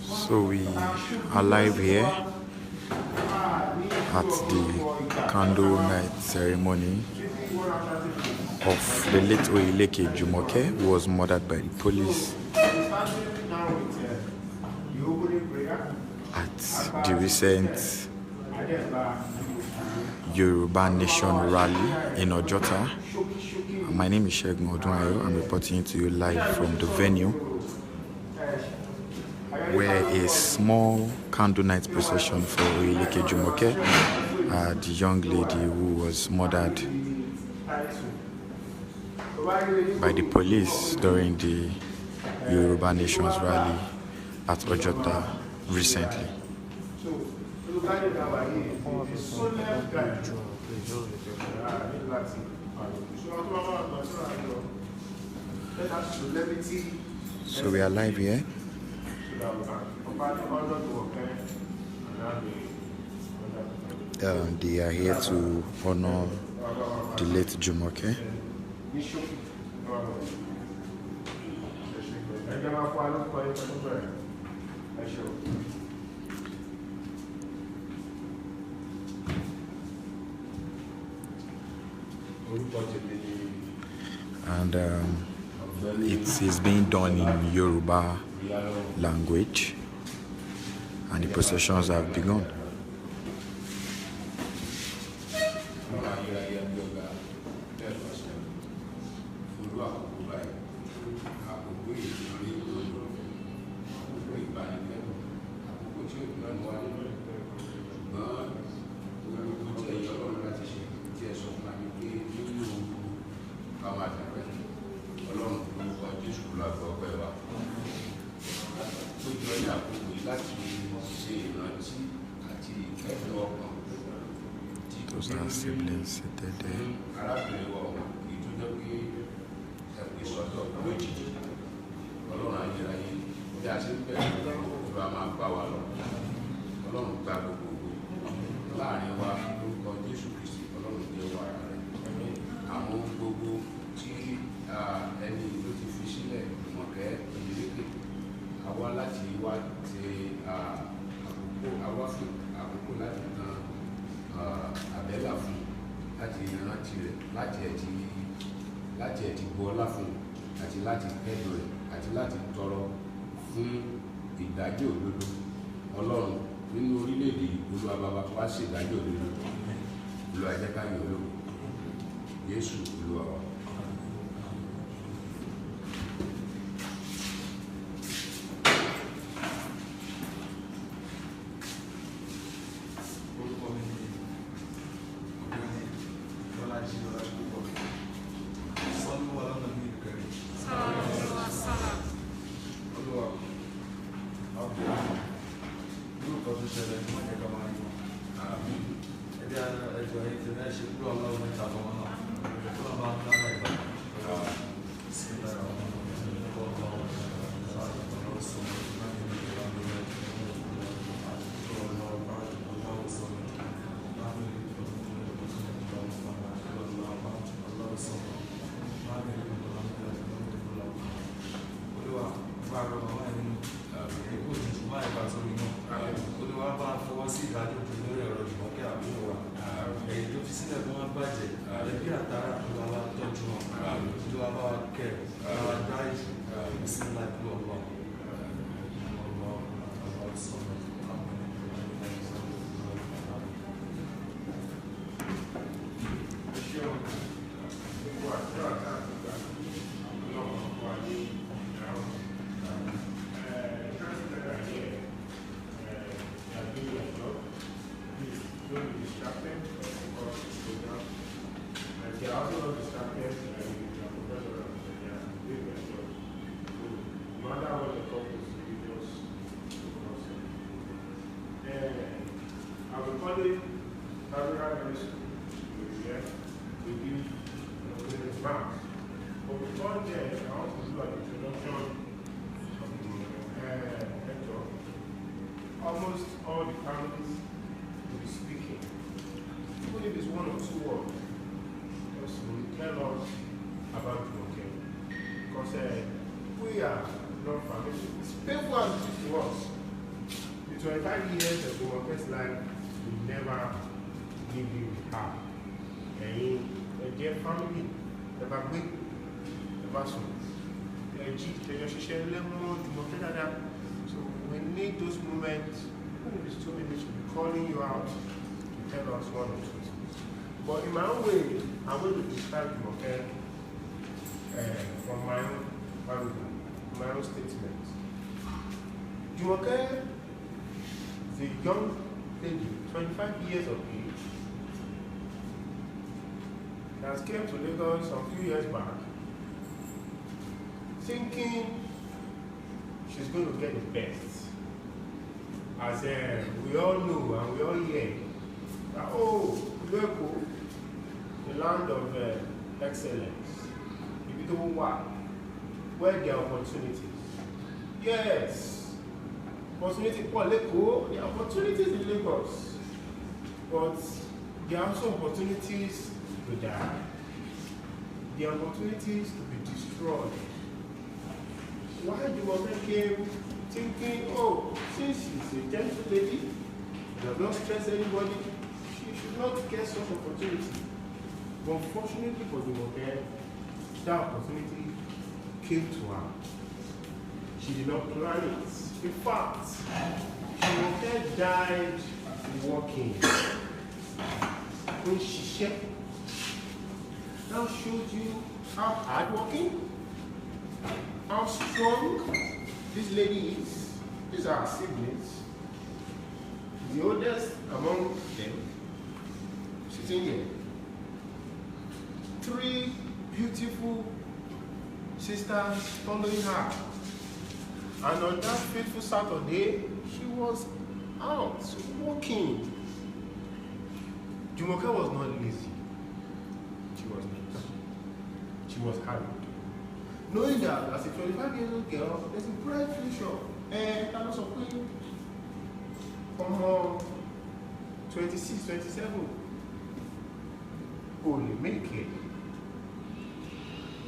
So we are live here at the candle night ceremony of the late Etiko Jumoke, who was murdered by the police at the recent Yoruba Nation rally in Ojota. My name is Shegun Odunwayo. I'm reporting to you live from the venue, where a small candle night procession for Etiko Jumoke, the young lady who was murdered by the police during the Yoruba Nation's rally at Ojota recently. So we are live here. They are here to honor the late Jumoke. And it is being done in Yoruba language, and the processions have begun. Those are siblings seated there. láti ẹ̀tì bu ọlá fún àti láti kẹ́dùn rẹ̀ àti láti tọrọ fún ìdájọ́ òdodo Ọlọ́run nínú orílẹ̀-èdè Olúwa bàbá wa ṣe ìdájọ́ òdodo Olúwa jẹ́ ká yìn Ológo Jésù Olúwa wa. Almost all the families will be speaking, even if it's one or two words, just will tell us about Jumoke. Because we are not family. It's painful as it is to us. The 25 years of Jumoke's life will never give you with her. And dear family, never wait, never soon. So we need those moments, even if it's 2 minutes, to be calling you out to tell us one or two things. But in my own way, I'm going to describe Jumoke from my own family, my own statements. Jumoke is a young lady, 25 years of age, that came to Lagos some few years back, thinking she's going to get the best. As we all know and we all hear that, oh, Etiko, the land of excellence, where there are opportunities. Yes, opportunity for Lagos, there are opportunities in Lagos, but there are also opportunities to die. There are opportunities to be destroyed. Why Jumoke came thinking, oh, since she's a gentle lady, does not stress anybody, she should not get such opportunity. But fortunately for Jumoke, that opportunity came to her. She did not plan it. In fact, Jumoke died walking. When she now showed you how hardworking, how strong this lady is. These are her siblings. The oldest among them, sitting here. 3 beautiful sisters following her. And on that fateful Saturday, she was out walking. Jumoke was not lazy. She was not. She was happy. Knowing that as a 25-year-old girl, there's a bright future. And that was a queen from her 26, 27. Only make it.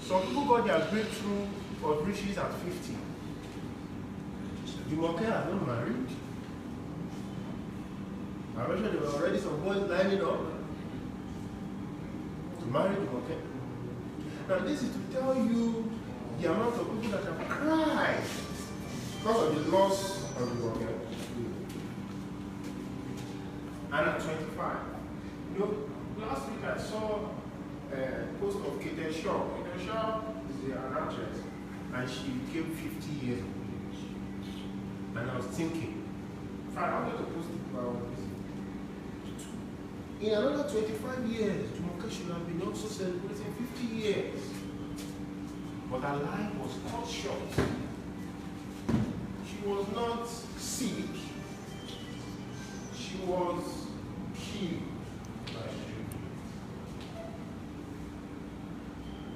Some people got their breakthrough of riches at 50. Jumoke has not married. I'm sure there were already some boys lining up to marry Jumoke. Now this is to tell you the amount of people that have cried because of the loss of Jumoke. And at 25. You know, last week I saw a post of Kate Shaw. Kate Shaw is an actress, and she became 50 years of age. And I was thinking, fine, I wanted to post it, but I was busy. In another 25 years, Jumoke should have been also celebrating 50 years. But her life was cut short. She was not sick. She was killed.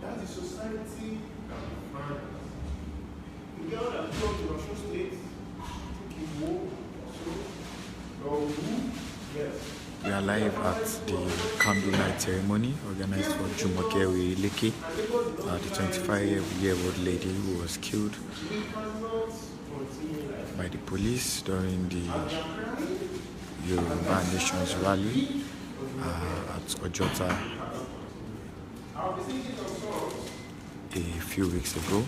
That's the society that we find. The girl that grew up in Osun State, yes. We are live at the candlelight ceremony organized for Jumoke Etiko, the 25-year-old lady who was killed by the police during the Yoruba Nation's rally at Ojota a few weeks ago.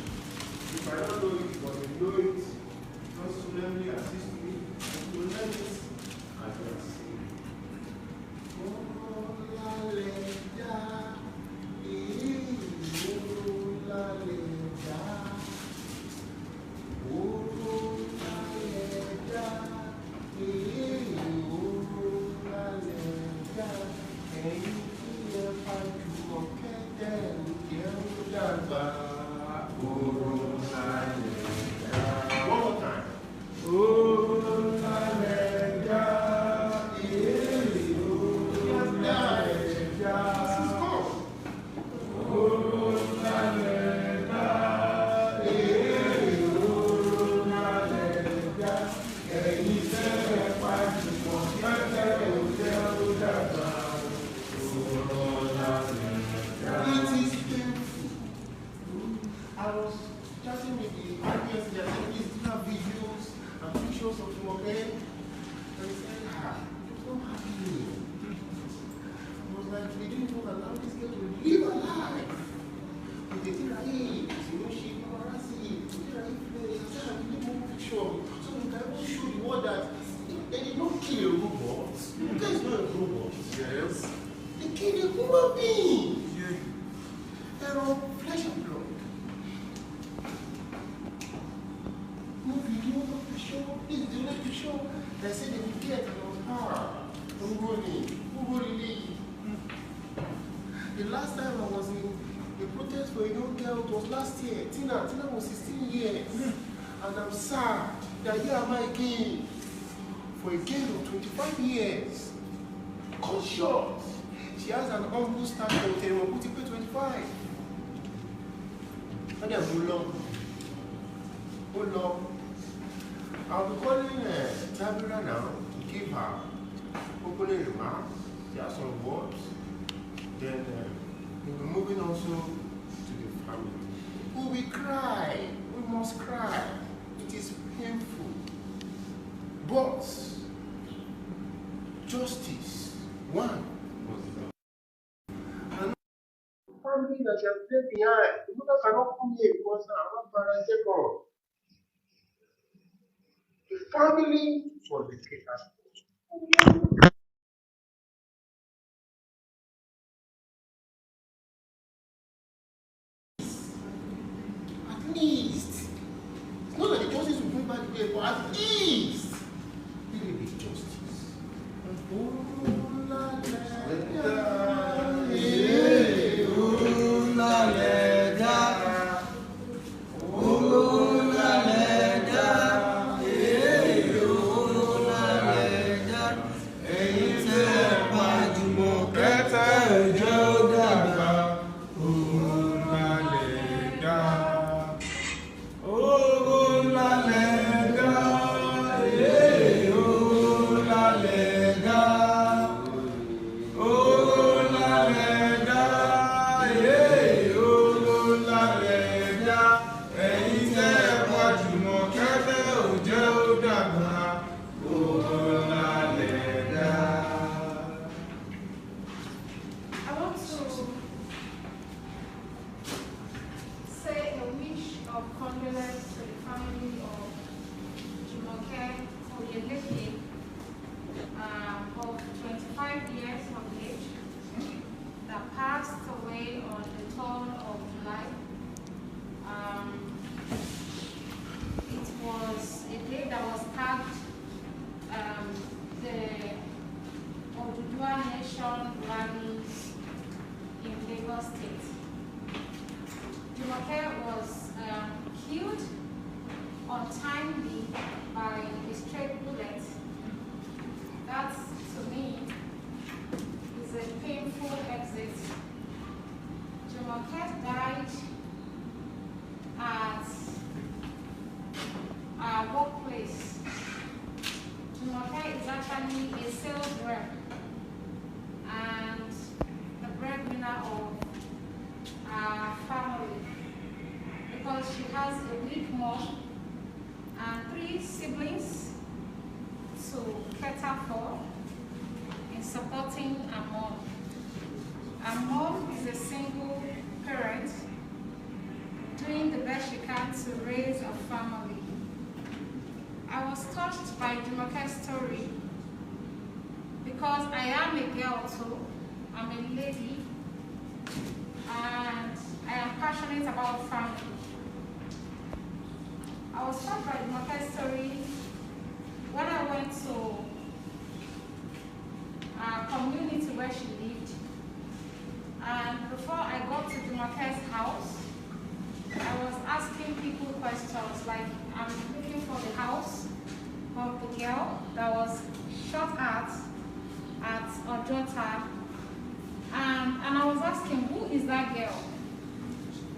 chatting with the audience, they are saying, please do have videos and pictures of Jumoke. And he said, you don't have me. I was like, they didn't even allow this girl to live her life. They did right, you know, she embarrassing. They did right, they said, I need more picture. So we can even show the world that they did not kill a robot. The guy is not a robot. Yes. They killed a human being. Yeah. They're on flesh and blood. No video, no picture. This is the only picture. They said they will get the last time I was in a protest for a young girl, it was last year. Tina was 16 years. And I'm sad that here am I again for a girl of 25 years. Cut short. She has an humble standard with a put it 25. And then hold on. I'll be calling Tabira now to give her opening remarks. There are some words. Then we'll be moving also to the family. We will cry. We must cry. It is painful. But justice, one, was done. And the family that you have left behind, the mother cannot come here because I'm not parasecond. The family was the caterer. At least, it's not that the justice will bring back the day, but at least, give me the justice. Oh, la,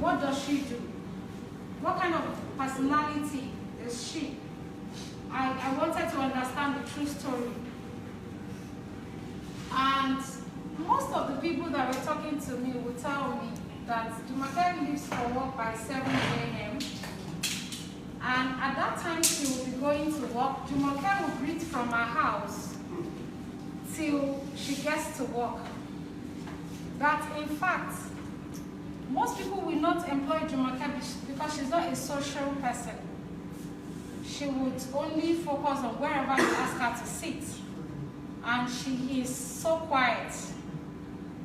What does she do? What kind of personality is she? I wanted to understand the true story. And most of the people that were talking to me would tell me that Jumoke leaves for work by 7 a.m. at that time she will be going to work. Jumoke will greet from her house till she gets to work. That in fact, most people will not employ Jumoke because she's not a social person. She would only focus on wherever you ask her to sit. And she is so quiet.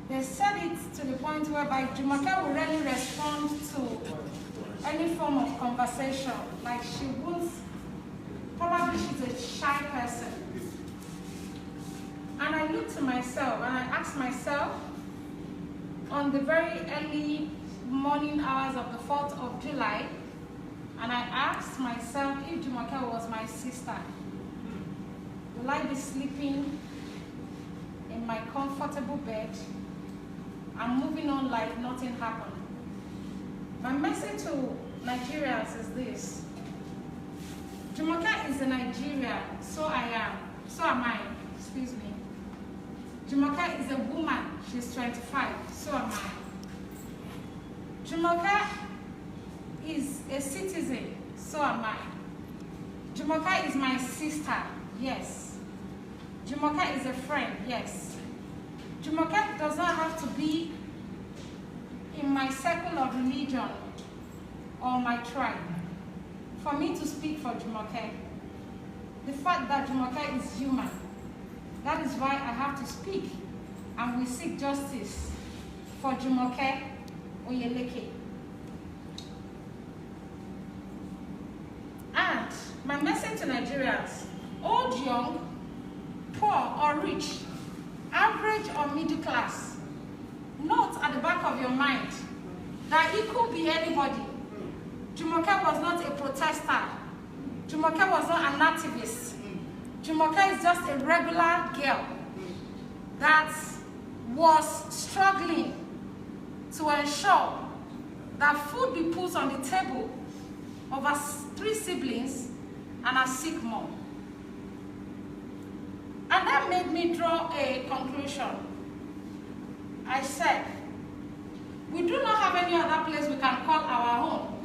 They said it to the point whereby Jumoke will rarely respond to any form of conversation. Like she won't, probably she's a shy person. And I looked to myself and I asked myself, on the very early morning hours of the 4th of July, and I asked myself if Jumoke was my sister, will I be sleeping in my comfortable bed and moving on like nothing happened? My message to Nigerians is this. Jumoke is a Nigerian, so I am. So am I, excuse me. Jumoke is a woman, she's 25, so am I. Jumoke is a citizen, so am I. Jumoke is my sister, yes. Jumoke is a friend, yes. Jumoke does not have to be in my circle of religion or my tribe for me to speak for Jumoke. The fact that Jumoke is human, that is why I have to speak, and we seek justice for Jumoke Oyeleke. And my message to Nigerians, old, young, poor or rich, average or middle class, note at the back of your mind that it could be anybody. Jumoke was not a protester. Jumoke was not an activist. Jumoke is just a regular girl that was struggling to ensure that food be put on the table of her 3 siblings and a sick mom. And that made me draw a conclusion. I said, we do not have any other place we can call our home.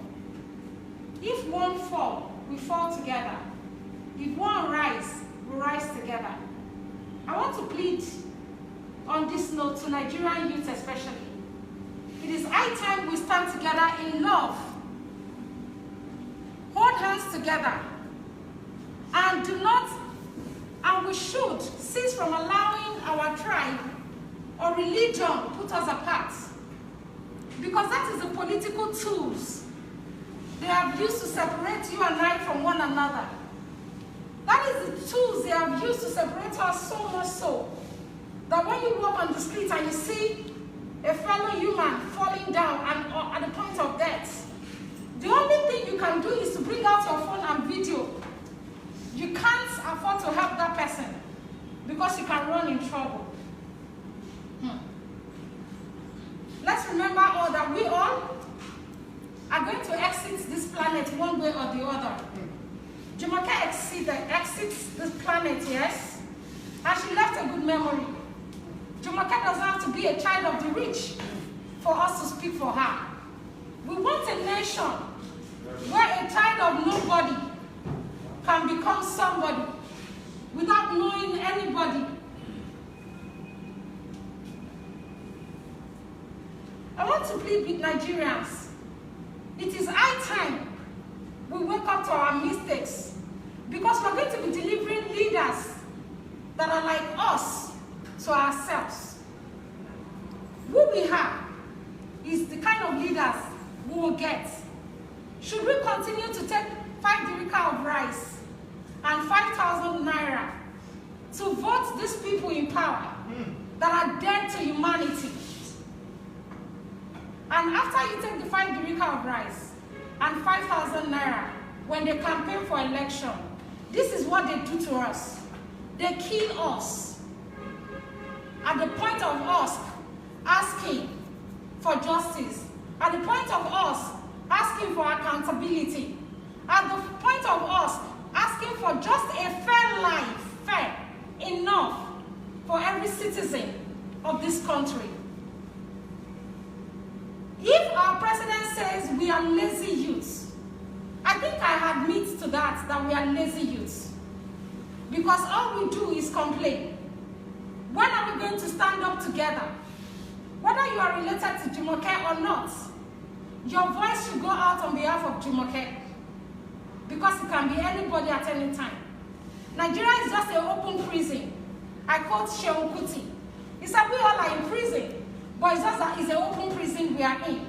If one fall, we fall together. If one rise, we rise together. I want to plead on this note to Nigerian youth especially. It is high time we stand together in love, hold hands together, and we should cease from allowing our tribe or religion put us apart. Because that is the political tools they have used to separate you and I from one another. That is the tools they have used to separate us so much so that when you walk on the street and you see a fellow human falling down and at the point of death, the only thing you can do is to bring out your phone and video. You can't afford to help that person because you can run in trouble. Let's remember all that we all are going to exit this planet one way or the other. Jumoke exits this planet, yes, and she left a good memory. Jumoke doesn't have to be a child of the rich for us to speak for her. We want a nation where a child of nobody can become somebody without knowing anybody. I want to plead with Nigerians. It is high time we wake up to our mistakes, because we're going to be delivering leaders that are like us to ourselves. Who we have is the kind of leaders we will get. Should we continue to take 5 dirika of rice and 5,000 naira to vote these people in power that are dead to humanity? And after you take the 5 dirika of rice and 5,000 naira, when they campaign for election, this is what they do to us. They kill us at the point of us asking for justice, at the point of us asking for accountability, at the point of us asking for just a fair life, fair enough for every citizen of this country. If our president says we are lazy youths, I think I admit to that we are lazy youths. Because all we do is complain. When are we going to stand up together? Whether you are related to Jumoke or not, your voice should go out on behalf of Jumoke. Because it can be anybody at any time. Nigeria is just an open prison. I quote Shehu Kuti. He said we all are in prison, but it's just that it's an open prison we are in.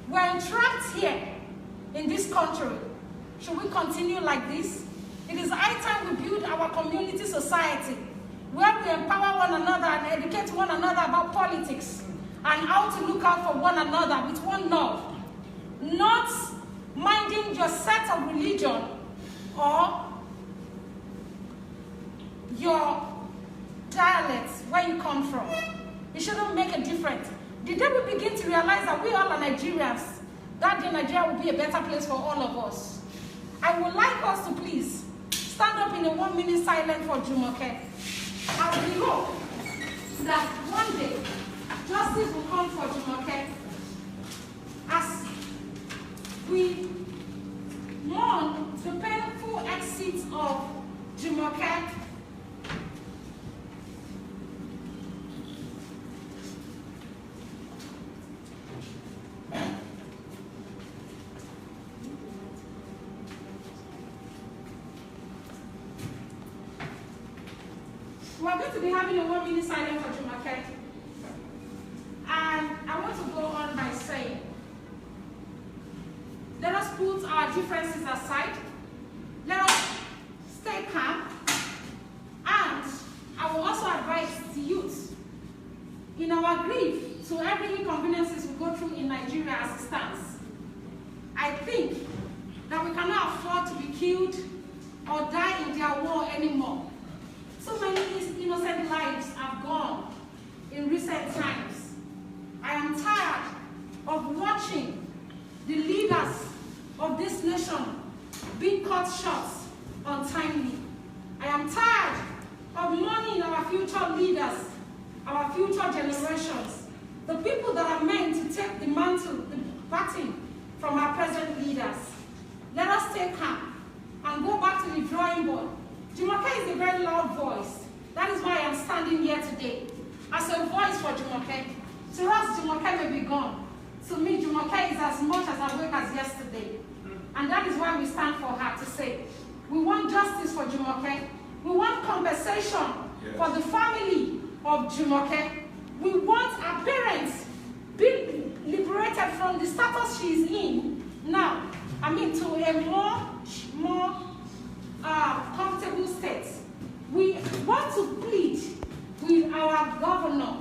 We are entrapped here in this country. Should we continue like this? It is high time we build our community society where we empower one another and educate one another about politics and how to look out for one another with one love. Not minding your set of religion or your dialect, where you come from. It shouldn't make a difference. The day we begin to realize that we all are Nigerians, that day Nigeria will be a better place for all of us. I would like us to please stand up in a 1 minute silence for Jumoke. And we hope that one day justice will come for Jumoke as we mourn the painful exit of Jumoke. We're going to be having a 1 minute silence for Jumoke. And I want to go on by saying, let us put our differences aside. Let us stay calm. And I will also advise the youth, in our grief to every inconveniences we go through in Nigeria as it stands, I think that we cannot afford to be killed or die in their war anymore. So many innocent lives have gone in recent times. I am tired of watching the leaders of this nation being cut short untimely. I am tired of mourning our future leaders, our future generations, the people that are meant to take the mantle, the baton from our present leaders. Let us stay calm and go back to the drawing board. Jumoke is a very loud voice. That is why I am standing here today, as a voice for Jumoke. To us, Jumoke may be gone. To me, Jumoke is as much as awake as yesterday. And that is why we stand for her, to say, we want justice for Jumoke. We want compensation for the family of Jumoke. We want our parents being liberated from the status she is in now. I mean, to a more comfortable state. We want to plead with our governor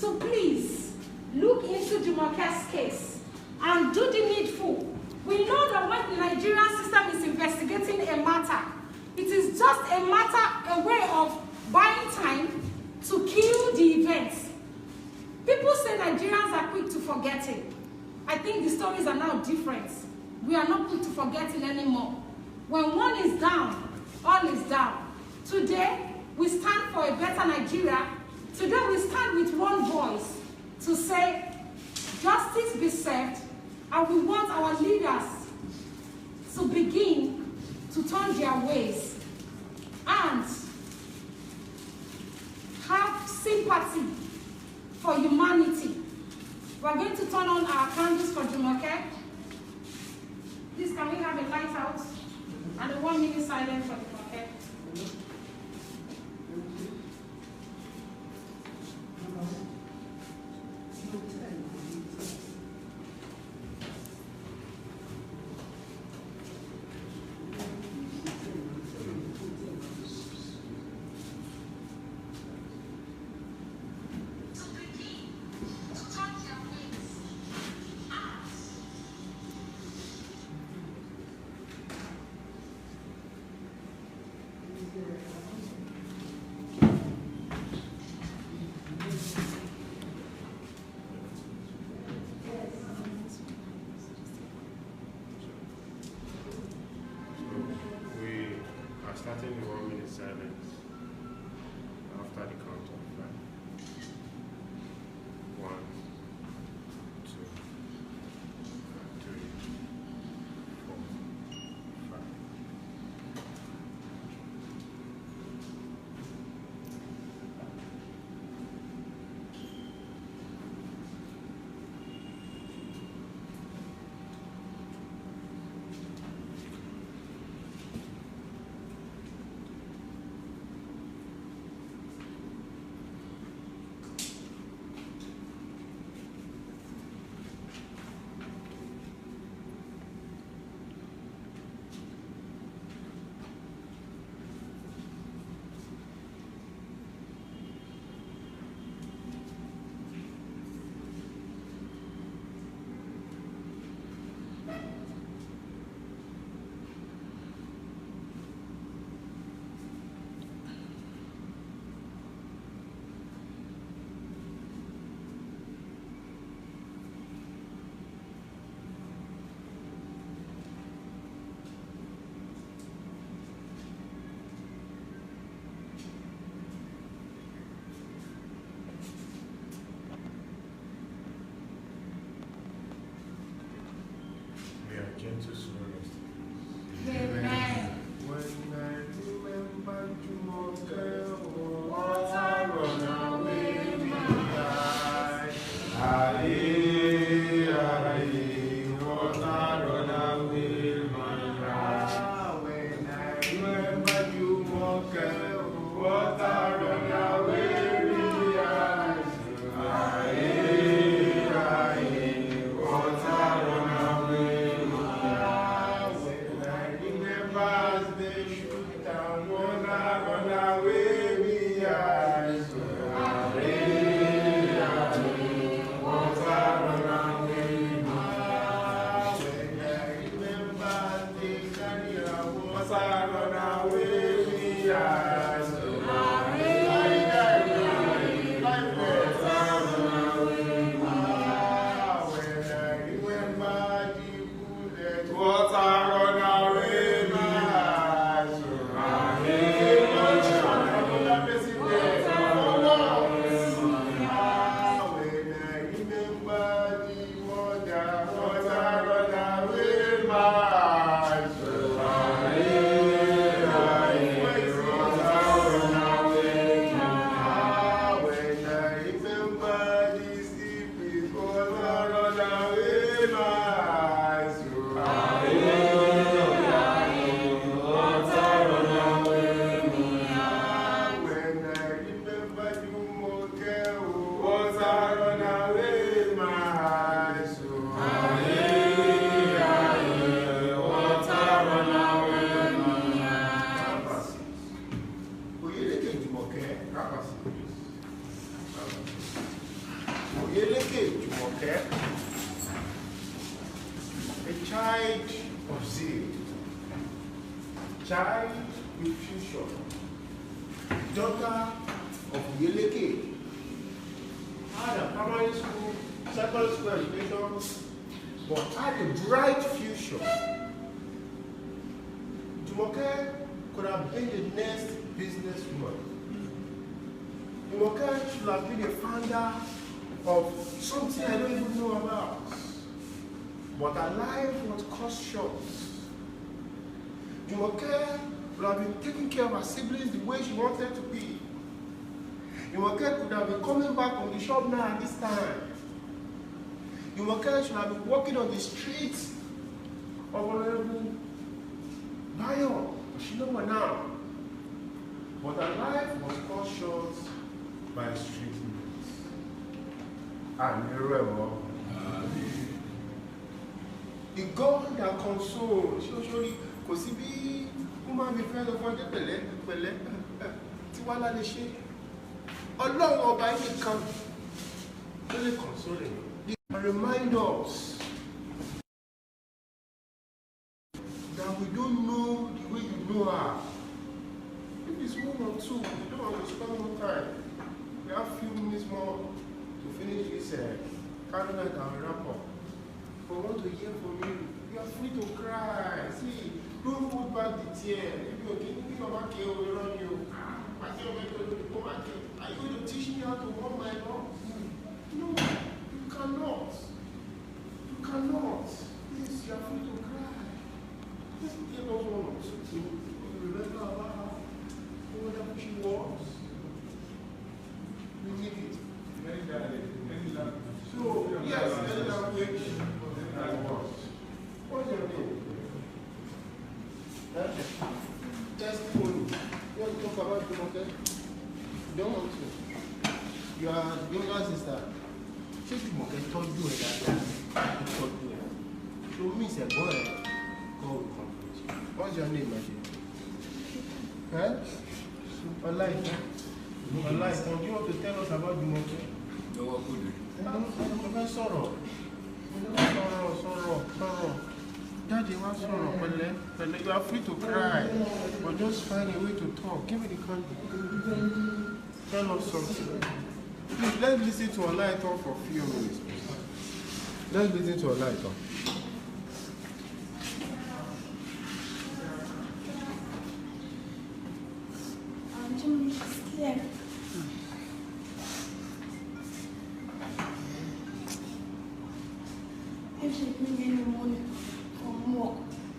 to please look into Jumoke's case and do the needful. We know that when the Nigerian system is investigating a matter, it is just a matter, a way of buying time to kill the events. People say Nigerians are quick to forget it. I think the stories are now different. We are not quick to forget it anymore. When one is down, all is down. Today, we stand for a better Nigeria. Today, we stand with one voice to say, justice be served, and we want our leaders to begin to turn their ways and have sympathy for humanity. We're going to turn on our candles for Jumoke. Please, can we have a light out and a 1 minute silence for Jumoke? Starting the 1 minute silence after the count of 5. 1, 2, 3, 4, 5. A child of zeal, child with future, daughter of Yeleke, had a primary school, secondary school education, but had a bright future. Jumoke could have been the next businesswoman. Jumoke should have been a founder of something I don't even know about. But her life was cut short. Jumoke would have been taking care of her siblings the way she wanted to be. Jumoke could have been coming back from the shop now at this time. Jumoke should have been walking on the streets of Honorable Bayo. She know her now. But her life was cut short by street news. And the God that consoles, surely, kò sí bí woman mi fẹ́ lọ fún ọjọ́ pẹ̀lẹ́ tí wá lálẹ́ ṣe. Ọlọ́run ọba yìí kan ló lè console me. And remind us that we don't know the way you know her. If it's 1 or 2, we don't want to spend more time. We have a few minutes more to finish this calendar and wrap up. But I want to hear from you. You are free to cry. See, don't hold back the tear. If you're getting your market, will run you. Are you going to teach me how to walk my dog? No, you cannot. You cannot. Please, you are free to cry. Just give us 1 or 2 things. Remember about how wonderful she was. We need it. Very valid. So, yes, any language. What's your name? Testimony. You want to talk about Jumoke? You don't want to. You are the younger sister. Ṣé Jumoke tọ́jú ẹ̀ dáadáa? Ó tọ́jú ẹ̀. So means a boy. God will complete you. What's your name, my dear? Ọláìtàn. Ọláìtàn, do you want to tell us about Jumoke? Sọ̀rọ̀. Daddy, what's wrong? You are free to cry, but just find a way to talk. Give me the candle. Tell us something. Please, let's listen to a light on for a few minutes. Let's listen to a light on. I'm scared. If she bring any money from work,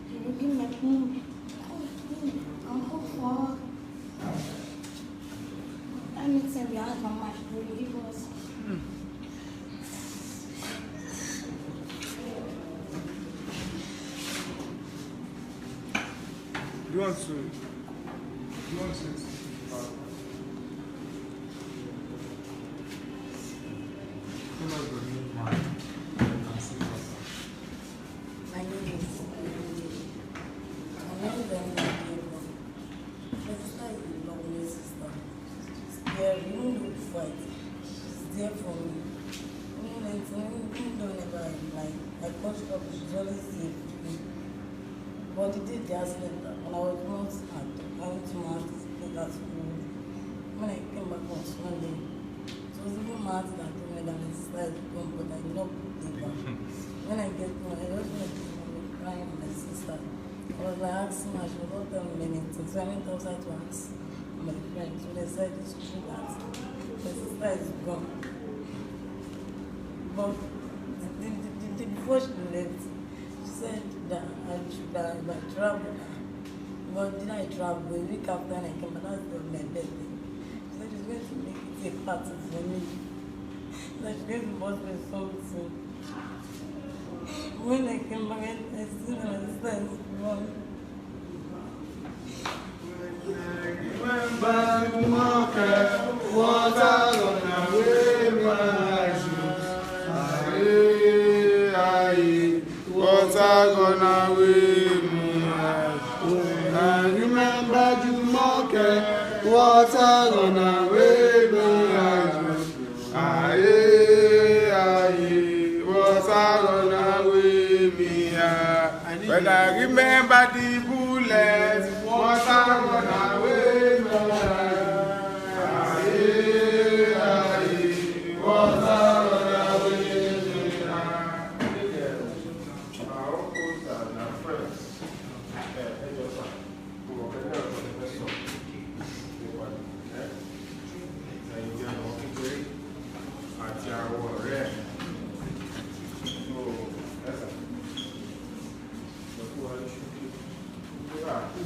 she will give me money. I'm hope for anything we ask Mama, she will give us. Do you want to? My name is I'm not very good. My sister is a lovely sister. She's there, even though we fight, she's there for me. Even though whenever I call her up, she's always there with me. But the did the accident, and I was not at I went to my aunt at school. When I came back on Sunday, it was even my aunt that told me that my sister had gone, but I did not believe her. When I get home, I just went to crying with my sister. I was like asking her, she was not telling me anything. So I went outside to ask my friends. So they said it's true that my sister is gone. But before she left, she said that I should have traveled. But did I travel? A week after I came, but that's my birthday. She said she's going to make it a party for me. That she's going to bought me something. When I came back, I still my sister is gone. Remember the market, water gonna weigh my shoes. Water gonna weigh my shoes. I remember the market, water gonna weigh my shoes. Water gonna weigh me. When I remember the bullets, water gonna weigh me. Water gonna weigh me. Our uncles and our friends,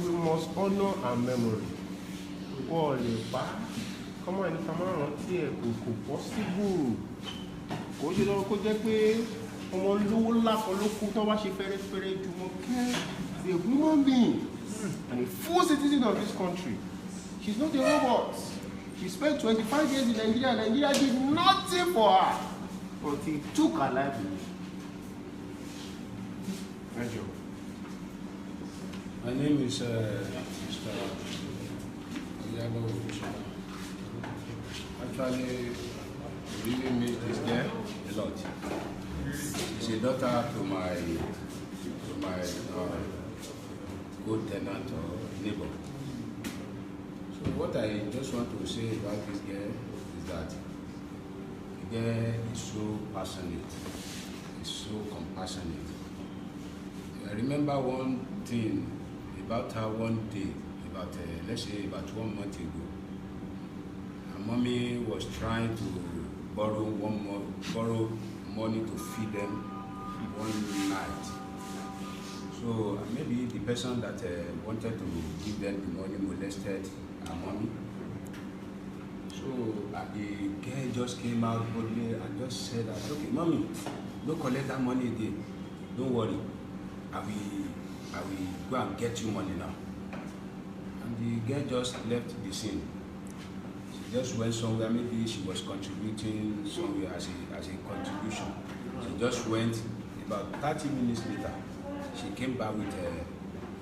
we must honor our memory. Come on, come on, here, possible. Kò ṣe lọ́rọ̀ kó jẹ́ pé ọmọ olówó ńlá kan ló kú tó wá ṣe fẹ́rẹ́fẹ́rẹ́ Jùmọ̀kẹ́ is a human being and a full citizen of this country. She's not a robot. She spent 25 years in Nigeria and Nigeria did nothing for her until he took her life away. Thank you. My name is Mr. Oyabo. Actually, I really miss this girl a lot. She's a daughter to my good tenant or neighbor. So what I just want to say about this girl is that the girl is so passionate, is so compassionate. I remember one thing about her one day, about let's say about 1 month ago. Her mommy was trying to borrow money to feed them one night. So maybe the person that wanted to give them the money molested her mommy. So the girl just came out boldly and just said that, okay, mommy, don't collect that money again. Don't worry. I will go and get you money now. And the girl just left the scene. She just went somewhere, maybe she was contributing somewhere as a contribution. She just went. About 30 minutes later, she came back with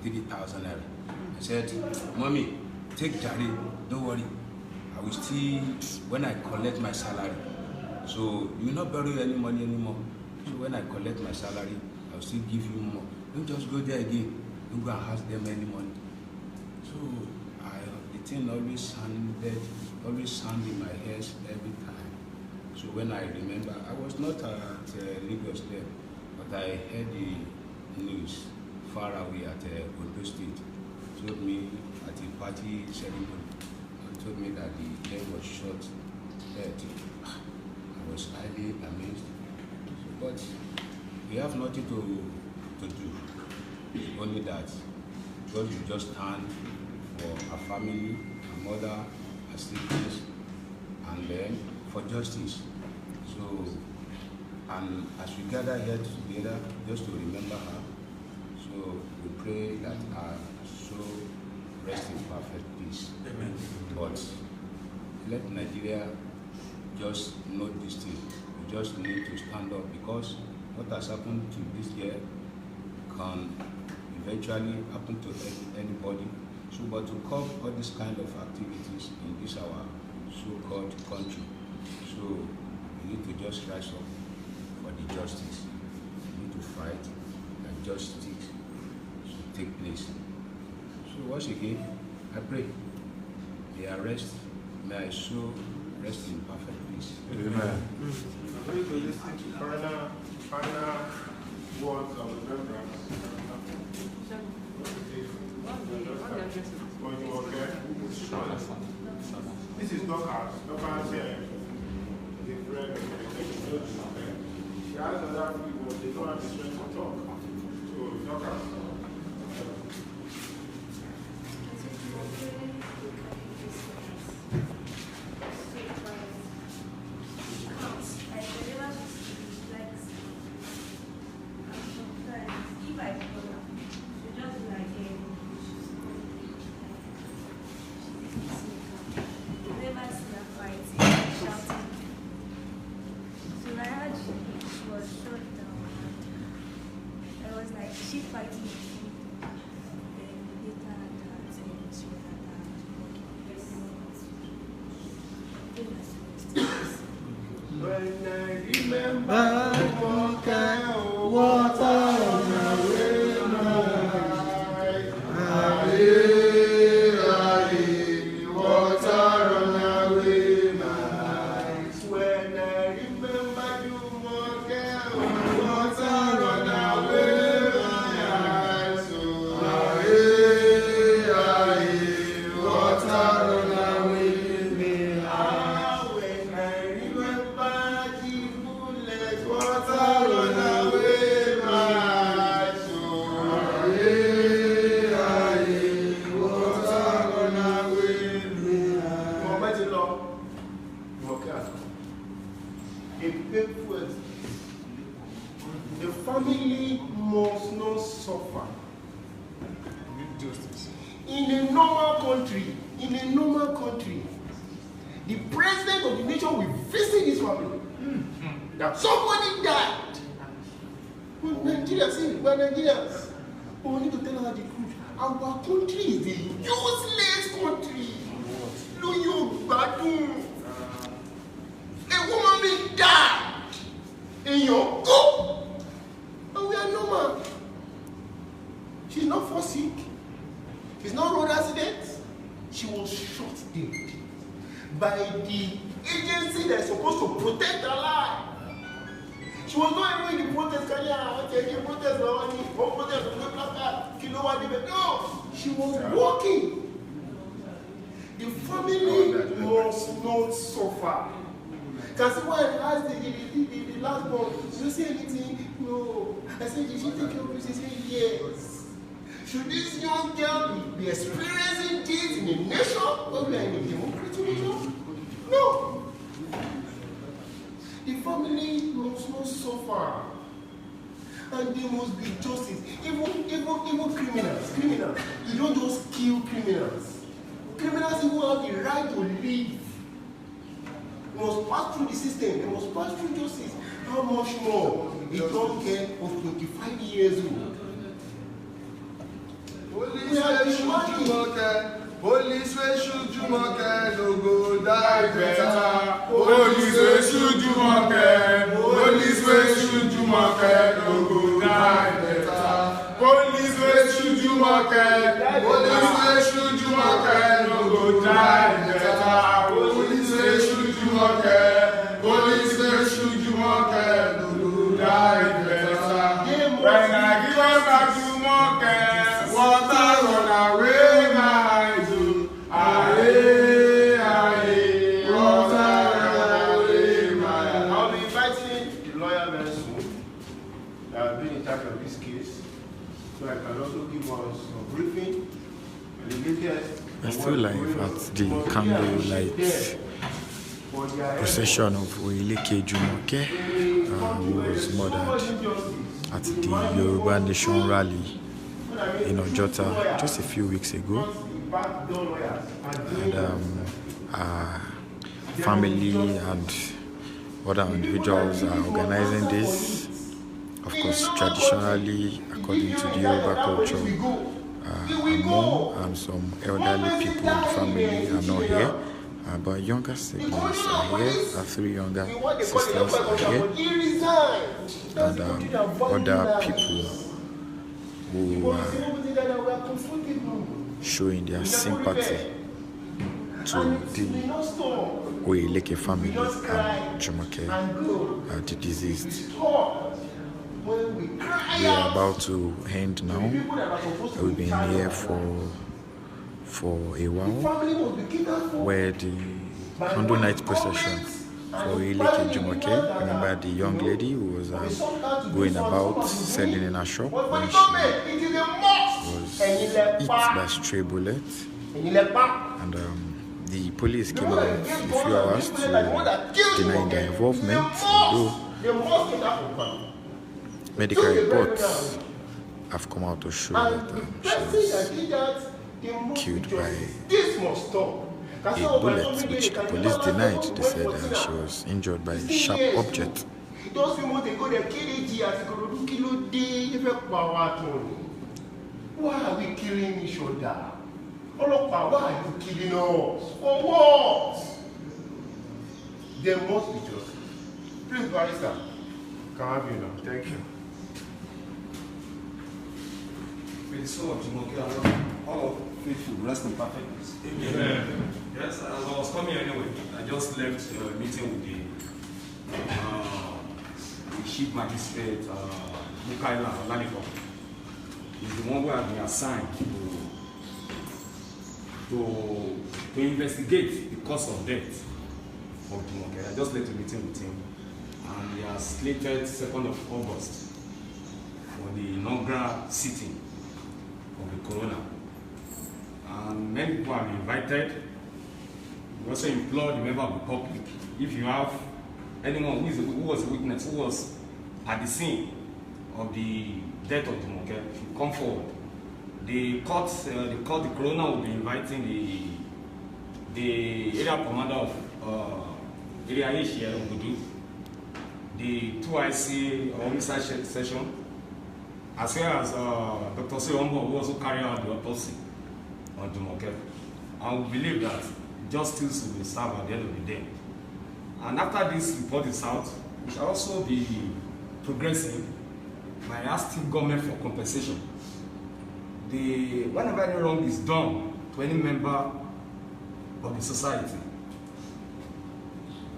3,000 naira. I said, mommy, take Jari, don't worry. I will still, when I collect my salary, so you will not borrow any money anymore. So when I collect my salary, I will still give you more. Don't just go there again. Don't go and ask them any money. So the thing always sound in my ears every time. So when I remember, I was not at Lagos then, but I heard the news far away at Ondo State. Told me at a party ceremony, told me that the girl was shot dead. I was highly amazed. But we have nothing to do. Only that God will just stand for a family, a mother, a siblings, and then for justice. So, and as we gather here together, just to remember her, so we pray that her soul rest in perfect peace. Amen. But let Nigeria just know this thing. We just need to stand up, because what has happened to this girl can eventually happen to anybody. So, but to curb all these kind of activities in this our so-called country, so we need to just rise up for the justice. We need to fight and justice. So take place. So once again, I pray their rest, may I so rest in perfect peace. Amen. I'm going to listen to final words of remembrance. Okay? This is Dorcas. Dorcas here. The friend of the she has other people, they don't have the strength to talk. So, Dorcas. The family must not suffer. In a normal country, the president of the nation will visit his family. That somebody died. Nigerians, we need to tell her the truth. Our country is a useless country. No, you badu. A woman being died in your go. And we are normal. She's not for sick. She's not road accident. She was shot dead by the agency that's supposed to protect her life. She was not even in the protest. No, she was walking. The family must not suffer. Because when I asked the last one, did you say anything? No. I said, did she take care of you? She said, yes. Should this young girl be experiencing this in a nation where we are in a democratic nation? No. The family must not suffer. And there must be justice. Even criminals. You don't just kill criminals. Criminals even have the right to live. They must pass through the system. They must pass through justice. How much more a young girl of 25 years old? Police wey shoot Jumoke no go die better. Police wey shoot Jumoke. Police wey shoot Jumoke no go die better. Police wey shoot Jumoke. Police wey shoot Jumoke no go die better. Police wey shoot Jumoke. Police wey shoot Jumoke no go die better. When I give us back Jumoke, water run away my eyes. I'll be inviting the lawyer very soon that has been in charge of this case, so I can also give us a briefing on the latest. I feel like at the candlelight procession of Oileke Jumoke, who was murdered at the Yoruba Nation rally in Ojota just a few weeks ago. And our family and other individuals are organizing this. Of course, traditionally, according to the Yoruba culture, our mom and some elderly people in the family are not here, but younger siblings are here. Our 3 younger sisters are here, and other people who are showing their sympathy to the Oyeleke family and Jumoke, the deceased. We are about to end now. We've been here for a while, where the candle night procession for Oyeleke Jumoke. Remember the young lady who was going about selling in her shop when she was hit by stray bullets, and the police came out a few hours to deny their involvement, although medical reports have come out to show that she was killed by a bullet, which the police denied. They said she was injured by a sharp object. Why are we killing each other? Why are you killing us? For what? There must be justice. Please, barrister, can I have you now? Thank you. May the soul of Jumoke, all of faithful, rest in perfect peace. Amen. Yes, as I was coming anyway, I just left a meeting with the chief magistrate, Mukaila Laliko. He's the one who has been assigned to investigate the cause of death of Jumoke. I just left a meeting with him, and he has slated 2nd of August for the inaugural sitting of the corona. And many people have been invited. We also implore the member of the public, if you have anyone who was a witness, who was at the scene of the death of Jumoke, to come forward. The corona will be inviting the area commander of area H here in Gudu, the 2IC homicide session, as well as Dr. Seyombo, who also carried out the autopsy on Jumoke. And we believe that justice will be served at the end of the day. And after this report is out, we shall also be progressing by asking government for compensation. Whenever any wrong is done to any member of the society,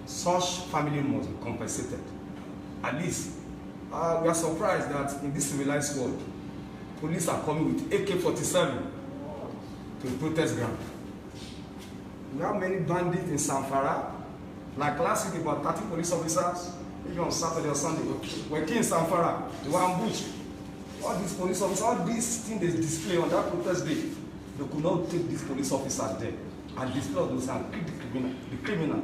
such family must be compensated. At least, we are surprised that in this civilized world, police are coming with AK-47 to the protest ground. We have many bandits in Samfara. Like last week, about 30 police officers, maybe on Saturday or Sunday, were killed in Samfara. They were ambushed. All these police officers, all these things they display on that protest day, they could not take these police officers there and display those and kill the criminal.